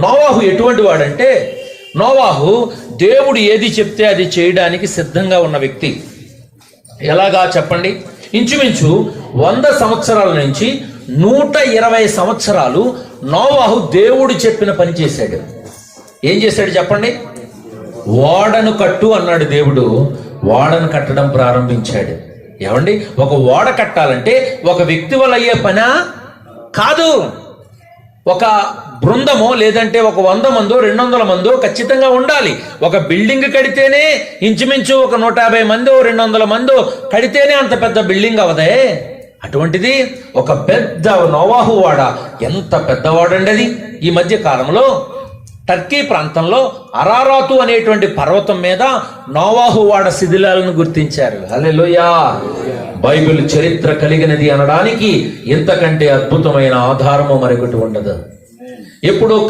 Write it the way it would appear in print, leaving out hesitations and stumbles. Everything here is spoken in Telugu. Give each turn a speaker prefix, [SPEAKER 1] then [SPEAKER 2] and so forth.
[SPEAKER 1] నోవాహు ఎటువంటి వాడంటే, నోవాహు దేవుడు ఏది చెప్తే అది చేయడానికి సిద్ధంగా ఉన్న వ్యక్తి. ఎలాగా చెప్పండి? ఇంచుమించు 100 సంవత్సరాల నుంచి 120 సంవత్సరాలు నోవాహు దేవుడు చెప్పిన పని చేశాడు. ఏం చేశాడు చెప్పండి? ఓడను కట్టు అన్నాడు దేవుడు. ఓడను కట్టడం ప్రారంభించాడు. ఏమండి, ఒక ఓడ కట్టాలంటే ఒక వ్యక్తి వల్ల అయ్యే పనా కాదు. ఒక బృందమో లేదంటే ఒక 100 మందో 200 మందో ఖచ్చితంగా ఉండాలి. ఒక బిల్డింగ్ కడితేనే ఇంచుమించు ఒక 150 మందో 200 మందో కడితేనే అంత పెద్ద బిల్డింగ్ అవదే. అటువంటిది ఒక పెద్ద నోవాహు వాడ. ఎంత పెద్దవాడండి అది! ఈ మధ్య కాలంలో టర్కీ ప్రాంతంలో అరారాతు అనేటువంటి పర్వతం మీద నోవాహు వాడ శిథిలాలను గుర్తించారు. హల్లెలూయా! బైబిల్ చరిత్ర కలిగినది అనడానికి ఇంతకంటే అద్భుతమైన ఆధారము మరొకటి ఉండదు. ఎప్పుడో